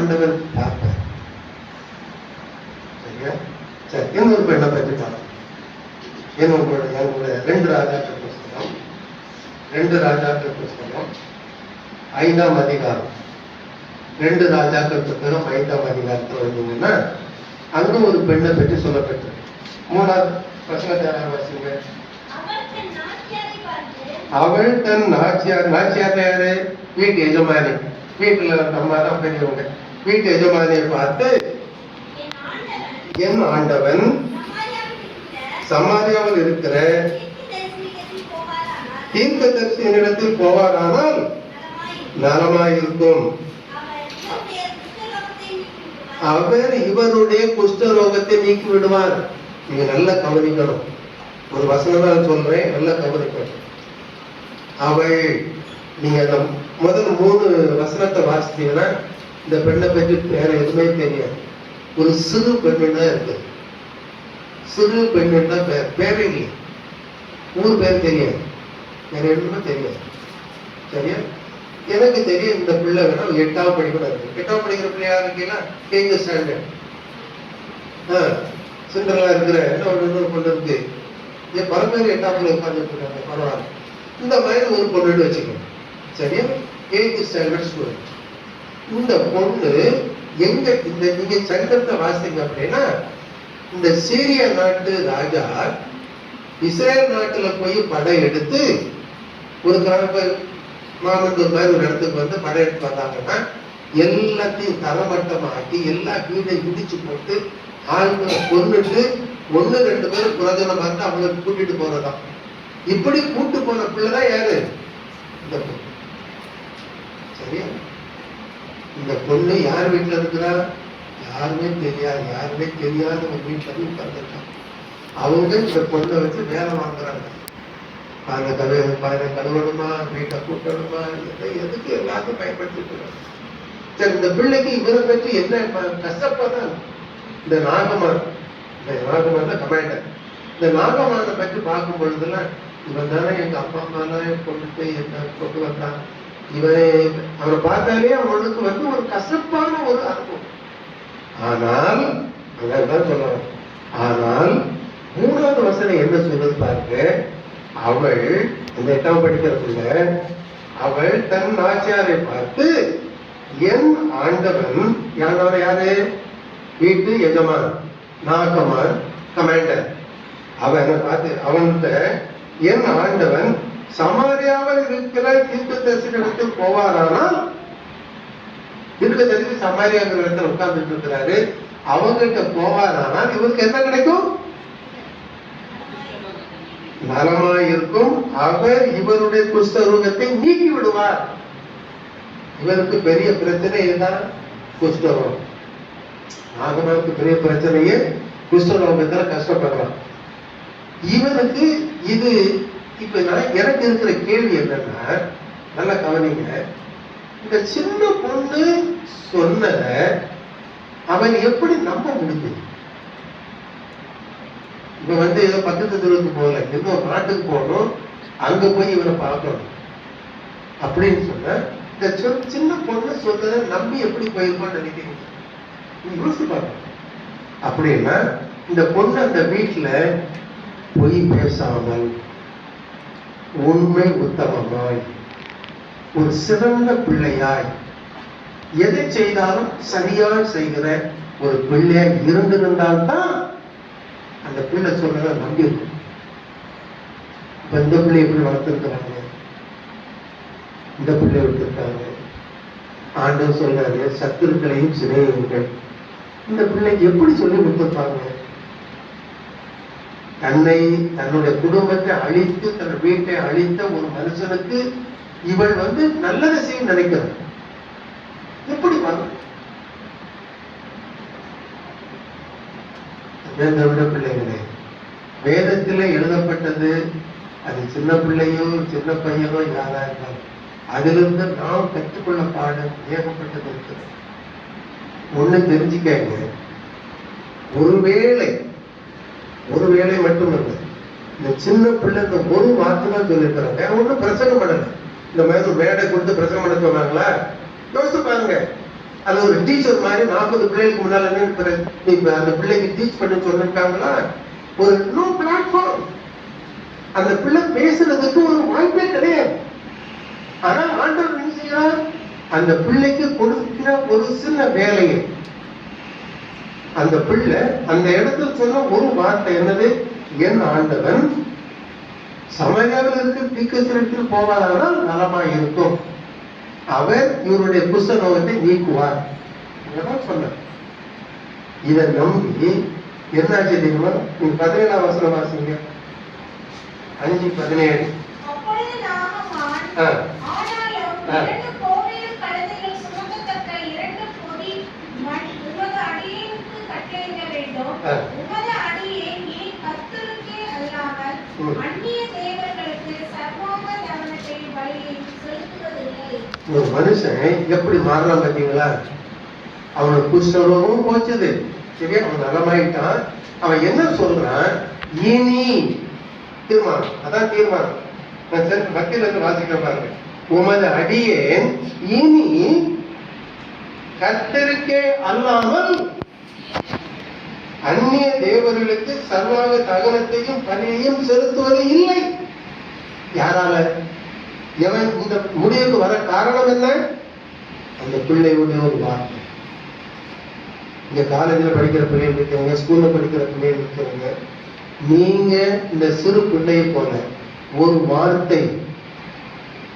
ஆண்டவன் பார்ப்பார். சரியா? சரி, இன்னொரு பெண்ணை பற்றி பார்ப்போம். என்னோட 2 ராஜாக்கள் புஸ்தகம் 5ஆம் அதிகாரம் 2 ராஜாக்கள் புத்தகம் 5ஆம் அதிகாரத்தில் வந்தீங்கன்னா அங்க ஒரு பெண்ணை பற்றி சொல்லப்பட்டிருக்கு. 3வது வசனத்தை வாசிங்க. அவள் தன் நாச்சியார் யாரு? வீட்டு எஜமானி. வீட்டுல அம்மா தான் பெரியவங்க. வீட்டு எஜமானியை பார்த்து, என் ஆண்டவன் சமாரியாவில் இருக்கிற தீர்க்கதரிசியினிடத்தில் போவாரானால் நலமாயிருக்கும். அவர் இவருடைய குஷ்டரோகத்தை நீக்கி விடுவார். நீங்க நல்லா கவனிக்கணும். ஒரு வசனம் தான் சொல்றேன், நல்லா கவனிக்கணும். அவள், நீங்க அந்த முதல் 3 வசனத்தை வாசித்தீங்கன்னா இந்த பெண்ணை பற்றி வேற எதுவுமே தெரியாது. ஒரு சிறு பெண்ணு தான் இருக்கு. சிறு பெண்ணு தான் பேரே இல்லை. ஊர் பேர் தெரியாது, வேற எதுவுமே தெரியாது. சரியா? எனக்கு தெரியும் இந்த பிள்ளை வேணா 8ஆவது படிக்கணும் இருக்கு. 8ஆவது படிக்கிற பிள்ளையா இருக்கீங்களா? கேங்க ஸ்டாண்டர்ட் சிண்டலா இருக்கிற என்ன ஒரு பொண்ணு இருக்கு. என் பரம்பரை 8ஆவது உட்கார்ந்துட்டு இருக்காங்க. பரவாயில்ல. இந்த மாதிரி ஒரு பொண்ணு வச்சுக்கணும். சரியா? 8th standard student. இந்த பொண்ணு எங்க இந்த நீங்க சரித்திரத்தை வாசிங்க அப்படின்னா, இந்த சீரிய நாட்டு ராஜா இஸ்ரேல் நாட்டுல போய் படை எடுத்து ஒரு மாமந்தூர் மாதிரி ஒரு இடத்துக்கு வந்து படை எடுத்து வந்தாங்கன்னா எல்லாத்தையும் தரமட்டமாக்கி எல்லா வீடையும் இடிச்சு போட்டு ஆளுங்களை கொன்னுட்டு 1-2 பேர் புரஜனை பார்த்து அவங்களுக்கு கூட்டிட்டு போறதான். இப்படி கூட்டு போன பிள்ளைதான் யாரு? இந்த பொண்ணு. சரியா? இந்த பொண்ணு யார் வீட்டுல இருக்கிறா? யாருமே தெரியாத ஒரு வீட்டுல போய் உட்கார்ந்துருக்காங்க. அவங்க இந்த பொண்ணை வச்சு வேலை வாங்குறாங்க. கழுவணுமா, வீட்டை கூட்டணுமா, எதுக்கு எல்லாத்தையும் பயன்படுத்திட்டு. சரி, இந்த பிள்ளைக்கு இவரை பற்றி என்ன கஷ்டப்பதான் இந்த நாகமான் தான் கமாண்டர். இந்த நாகமானை பற்றி பார்க்கும் பொழுதுலாம், இவன் தானே எங்க அப்பா அம்மாலாம் கொண்டுட்டு என்ன கொண்டு வந்தான். அவரை பார்த்தாலே அவனுக்கு வந்து ஒரு கசப்பான ஒரு அனுபவம். ஆனால் அதான் சொல்லுவாங்க. ஆனால் 3வது வசனம் என்ன சொல்றது பாருங்க. அவள் இந்த 8ஆம் படிக்கிறதுல அவள் தன் நாச்சியாரை பார்த்து, என் ஆண்டவன் யாரு? வீட்டு எஜமான் நாகமான் கமாண்டர். அவனை பார்த்து அவன்கிட்ட, என் ஆண்டவன் சமாரியாவில் இருக்கிற தீர்க்கதரிசிகளிடத்தில் போவாரானால், தீர்க்கதரிசி சமாரியாங்கிற இடத்துல உட்கார்ந்துட்டு இருக்கிறாரு, அவங்கிட்ட போவாரானால் இவருக்கு என்ன கிடைக்கும்? நலமாயிருக்கும். அவர் இவருடைய குஷ்டரோகத்தை நீக்கி விடுவார். இவருக்கு பெரிய பிரச்சனை இதுதான், குஷ்டரோகம். நாகமானுக்கு பெரிய பிரச்சனையே குஷ்டரோகத்துல கஷ்டப்படுறான். இவனுக்கு இது இப்ப எனக்கு இருக்கிற கேள்வி என்னன்னா, நல்லா கவனிங்க. இந்த சின்ன பொண்ணு சொன்னத அவன் எப்படி நம்ப முடிஞ்சது? இப்ப வந்து ஏதோ பக்கத்து தெருவுக்கு போகல, இன்னொரு நாட்டுக்கு போகணும், அங்க போய் இவரை பார்க்கணும் அப்படின்னு சொன்ன இந்த சின்ன பொண்ணு சொன்னதை நம்பி எப்படி போயிருப்பான்னு நினைக்கிறீங்க? யோசிச்சு பார்க்கணும். அப்படின்னா இந்த பொண்ணு அந்த வீட்டுல பொய் பேசாமல் உண்மை உத்தமமாய் ஒரு சிறந்த பிள்ளையாய் எதை செய்தாலும் சரியாய் செய்கிற ஒரு பிள்ளையாய் இருந்திருந்தால்தான் அந்த பிள்ளை சொல்றத நம்பி இருக்கும். இப்ப இந்த பிள்ளை எப்படி வளர்த்துருக்கிறாங்க, இந்த பிள்ளை விட்டுருக்காங்க. ஆண்டவர் சொல்றாரு, சத்துருக்களையும் சிநேகியுங்கள். இந்த பிள்ளைக்கு எப்படி சொல்லி கொடுத்துருப்பாங்க? தன்னுடைய குடும்பத்தை அழித்து தன் வீட்டை அழித்த ஒரு மனுஷனுக்கு இவள் வந்து நல்லதை செய்ய நினைக்கிறார். எப்படி பிள்ளைகளே, வேதத்திலே எழுதப்பட்டது அது சின்ன பிள்ளையோ சின்ன பையனோ யாரா இருந்தாலும் அதிலிருந்து நாம் கற்றுக்கொள்ள பாடம் ஏகப்பட்டது இருக்கிறது. ஒண்ணு தெரிஞ்சுக்கங்க, ஒருவேளை மட்டுமல்ல, இந்த சின்ன பிள்ளை இந்த ஒரு வார்த்தை தான் சொல்லியிருக்கிறாங்க. வேற ஒன்றும் பிரச்சனை பண்ணல. இந்த மாதிரி மேடை கொடுத்து பிரச்சனை பண்ண சொன்னாங்களா? யோசிச்சு பாருங்க. அது ஒரு டீச்சர் மாதிரி 40 பிள்ளைகளுக்கு முன்னால என்ன அந்த பிள்ளைக்கு டீச் பண்ண சொல்லிருக்காங்களா? ஒரு நோ பிளாட்ஃபார்ம். அந்த பிள்ளை பேசுறதுக்கு ஒரு வாய்ப்பே கிடையாது. ஆனா ஆண்டவர் என்ன செய்யறார்? அந்த பிள்ளைக்கு கொடுக்கிற ஒரு சின்ன வேலையை அந்த பிள்ளை அந்த இடத்துல சொன்ன ஒரு வார்த்தை என்னது? என் ஆண்டவன் சமரியாவில் இருக்க தீர்க்கதரிசிக்கு போவாரானால் நலமாய் இருக்கும், அவர் இவருடைய குஷ்டரோகத்தை நீக்குவார் சொன்னார். இதை நம்பி என்னாச்சு தெரியுமா? நீங்க 17ஆம் வசனம் வாசிங்க. 5:17. ஒரு மனுஷன் எப்படி மாறலாம் பாத்தீங்களா? அவனுக்கு குஷ்டரோகமும் போச்சது, சரியா? அவன் நலமாயிட்டான். அவன் என்ன சொல்றான்? இனி தீர்மானம், அதான் தீர்மானம். பக்தியில இருந்து வாசிக்க பாருங்க. உமது அடியேன் இனி கர்த்தருக்கே அல்லாமல் அந்நிய தேவர்களுக்கு சர்வாக தகனத்தையும் பணியையும் செலுத்துவது இல்லை. யாரால? எவன் இந்த முடிவுக்கு வர காரணம் என்ன? அந்த பிள்ளையுடைய ஒரு வார்த்தை. இங்க காலேஜில் படிக்கிற பிள்ளைகள் இருக்கிறவங்க, ஸ்கூல்ல படிக்கிற பிள்ளைகள் இருக்கிறவங்க, நீங்க இந்த சிறு பிள்ளையை போல ஒரு வார்த்தை,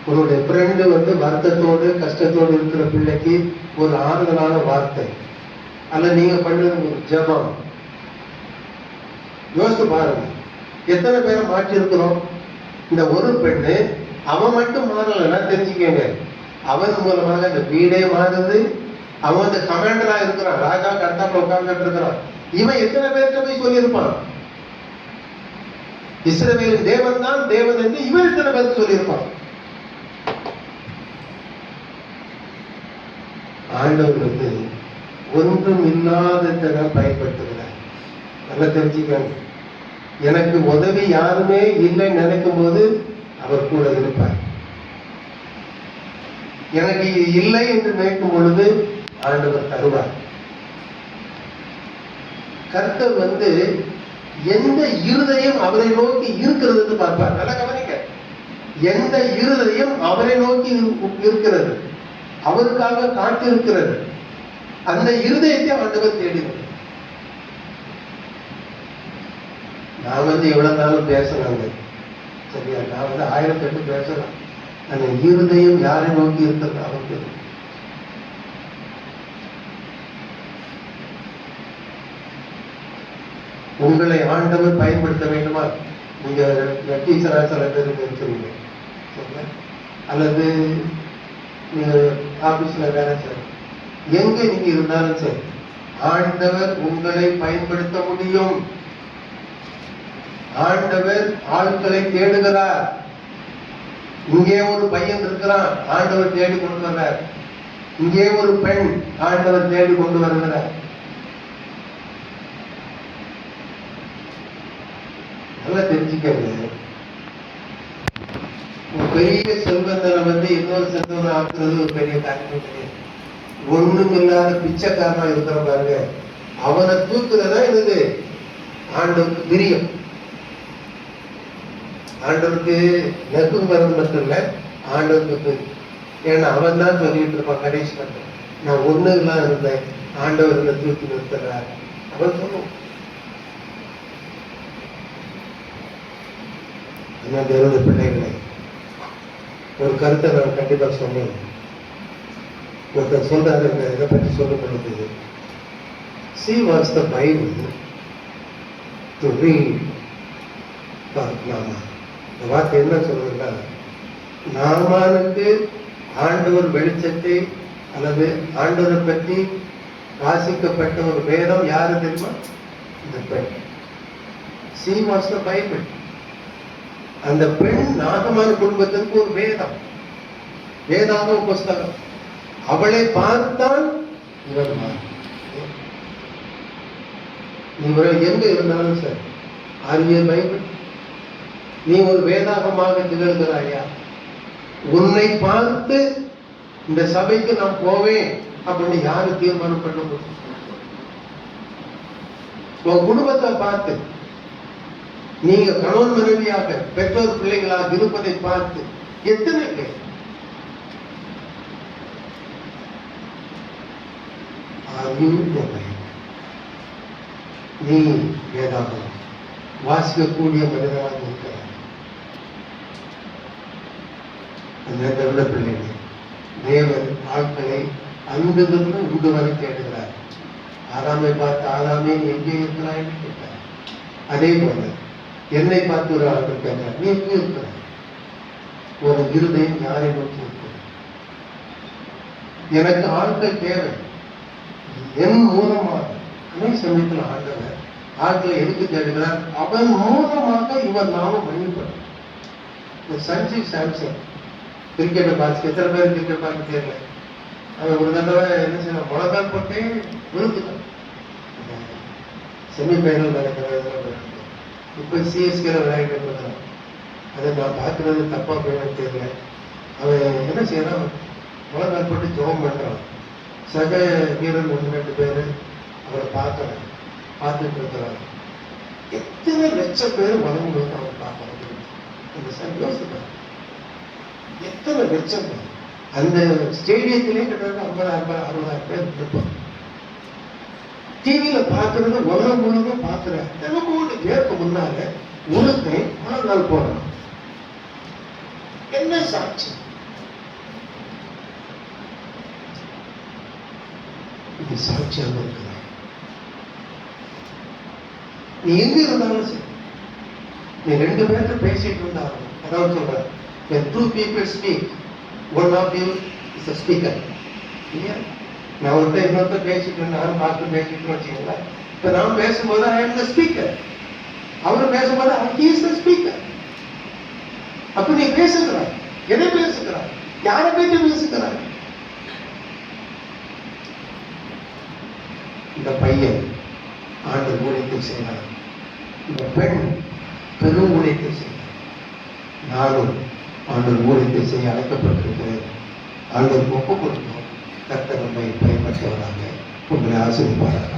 உன்னுடைய ஃப்ரெண்டு வருத்தத்தோடு கஷ்டத்தோடு இருக்கிற பிள்ளைக்கு ஒரு ஆறுதலான வார்த்தை, அல்ல நீங்க பண்றது ஒரு ஜபம். யோசித்து பாருங்க, எத்தனை பேரை மாற்றி இருக்கிறோம். இந்த ஒரு பெண்ணு அவன் மட்டும் மாறலன்னா தெரிஞ்சுக்கங்க, அவன் மூலமாக இந்த வீடே மாறுது. அவன் வந்து கமாண்டரா இருக்கிறான், ராஜா கர்த்தாப்புல உட்கார்ந்துட்டு இருக்கிறான். இவன் எத்தனை பேர்கிட்ட போய் சொல்லியிருப்பான்? இஸ்ரவேலின் தேவன் தான் தேவன் என்று இவன் எத்தனை பேருக்கு சொல்லியிருப்பான்? ஆண்டவர்களுக்கு ஒன்றும் இல்லாததை பயன்படுத்துகிறார். நல்லா தெரிஞ்சுக்கணும். எனக்கு உதவி யாருமே இல்லைன்னு நினைக்கும் போது அவர் கூட இருப்பார். எனக்கு இல்லை என்று நினைக்கும் பொழுது ஆண்டவர் தருவார். கர்த்தர் எந்த இருதயம் அவரை நோக்கி இருக்கிறது பார்ப்பார். நல்லா கவனிக்க. எந்த இருதயம் அவரை நோக்கி இருக்கிறது, அவருக்காக காத்திருக்கிறது, அந்த இருதயத்தை ஆண்டவர் தேடினார். நான் எவ்வளவு நாளும் பேசலாங்க, சரியா? நான் 1008 பேசலாம். அந்த இருதயம் யாரை நோக்கி இருக்கிறது அவருக்கு. உங்களை ஆண்டவர் பயன்படுத்த வேண்டுமா? நீங்க டீச்சரா சில பேருக்கு இருக்கிறீங்க, அல்லது நீங்க ஆபீஸ்ல வேலை செய்ய, எங்க நீங்க இருந்தாலும் சரி, ஆண்டவர் உங்களை பயன்படுத்த முடியும். ஆண்டவர் ஆட்களை தேடுகிறார். இங்கே ஒரு பையன் இருக்கிறான், ஆண்டவர் தேடி கொண்டு வர்றார். இங்கே ஒரு பெண் ஆண்டவர் தேடி கொண்டு வருகிறார். நல்லா தெரிஞ்சுக்கங்க. ஒரு பெரிய செல்வந்தனை இன்னொரு செல்வனை ஆக்குறது ஒரு பெரிய காரியமே கிடையாது. ஒண்ணும் இல்லாத பிச்சைக்காரனா இருக்கிற பாருங்க, அவனை தூக்குறதா என்னது ஆண்டவருக்கு பிரியம். ஆண்டவருக்கு நெருக்கம் வர்றது மட்டும் இல்ல, ஆண்டவருக்கு. ஏன்னா அவன் தான் சொல்லிட்டு இருப்பான் கடைசி மட்டும், நான் ஒண்ணு இல்லாம இருந்தேன், ஆண்டவர் என்ன தூக்கி நிறுத்துறார் அவன் சொல்லுவான். தேவனுடைய பிள்ளைகளை ஒரு கருத்தை நான் கண்டிப்பா சொன்னேன். ஒருத்தர் சொல்றாரு, இதை பற்றி சொல்லப்படுது. She was the Bible to read for Naaman. இந்த வார்த்தை என்ன சொல்றதுன்னா, நாமானுக்கு ஆண்டவர் வெளிச்சத்தை அல்லது ஆண்டவரை பற்றி வாசிக்கப்பட்ட ஒரு வேதம் யாரு தெரியுமா? இந்த பெண். She was the Bible. அந்த பெண் நாகமான குடும்பத்திற்கு ஒரு வேதம், வேதாக புஸ்தகம். அவளை பார்த்தான் இவர் இவர்கள் எங்க இருந்தாலும் சரி, ஆரிய பைபிள், நீ ஒரு வேதாகமாக திகழ்கிறாயா? உன்னை பார்த்து இந்த சபைக்கு நான் போவேன் அப்படின்னு யாரு தீர்மானம் பண்ண முடியும்? உன் குடும்பத்தை பார்த்து, நீங்க கணவன் மனைவியாக பெற்றோர் பிள்ளைகளாக இருப்பதை பார்த்து எத்தனை பேர் நீ வேதாகம் வாசிக்கக்கூடிய மனிதனாக இருக்கிறார். அந்த பிள்ளைகள் தேவன் ஆட்களை அங்கிருந்து உண்டு வரை தேடுகிறார். ஆதாமை பார்த்து ஆதாமே எங்கே இருக்கிறாய் என்று கேட்டார். அதே போல என்னை பார்த்து ஒரு ஆட்கள் கேட்டார், நீ எங்கே இருக்கிறாய்? ஒரு இருதயம் யாரை நோக்கி இருக்கிறது? எனக்கு ஆட்கள் தேவை. என் மூலமாக அனை சமயத்தில் ஆண்டவர் ஆட்களை எதுக்கு தேடுகிறார்? அவன் மூலமாக இவர் நாமும் மன்னிப்படும். சஞ்சீவ் சாம்சன் கிரிக்கெட்டை பார்த்து எத்தனை பேர் கிரிக்கெட் பார்க்க தெரியல. அவன் ஒரு தடவை என்ன செய்யணும், முழங்கால் போட்டே விழுந்துட்டான். செமிஃபைனல் நடக்கிறது. இப்போ சிஎஸ்கேல விளையாட்டு இருக்கிறான். அதை நான் பார்க்கறது தப்பா போயின்னு தெரியல. அவன் என்ன செய்யறான், முழங்கால் போட்டு ஜோம் பண்றான். சக வீரன் 1-2 பேர் அவரை பார்த்துட்டு இருக்கிறாங்க. எத்தனை லட்சம் பேர் வளர்ந்து அவர் பார்க்கறது அந்த சந்தோஷம். எத்தனை லட்சம் பேர் அந்த ஸ்டேடியத்திலே கிட்டத்தட்ட 50,000-60,000 பேர் இருப்பாங்க. டிவியில பார்க்கறது உலகம் முழுவதும் பார்க்கிறேன். 2-3 பேருக்கு முன்னால ஒருத்தை முழங்கால் போடுறான். என்ன சாட்சி? இது சாட்சியாக இருக்கிறார். நீ எங்க இருந்தாலும் சரி, நீ 2 பேர்கிட்ட பேசிட்டு இருந்தாலும், அதாவது சொல்ற, when 2 people speak, one of you is a speaker. இல்லையா? நான் ஒருத்தர் இன்னொருத்தர் பேசிட்டு இருந்தாலும் பார்த்து பேசிட்டு வச்சுக்கல. இப்ப நான் பேசும்போது I am the speaker. அவரு பேசும்போது he is the speaker. அப்ப நீ பேசுகிறாய். எதை பேசுகிறாய்? யாரை பற்றி பேசுகிறாய்? இந்த பையன் ஆண்டு ஊழியத்தை செய்தார். இந்த பெண் பெரும் ஊழியத்தை செய்தார். நானும் ஆண்டு ஊழியத்தை செய்ய அழைக்கப்பட்டிருக்கிறேன். ஆண்டு ஒப்பு கொடுத்தோம். கர்த்தர் நம்மை பயன்படுத்துவதாக உங்களை ஆசீர்வதிப்பாராக.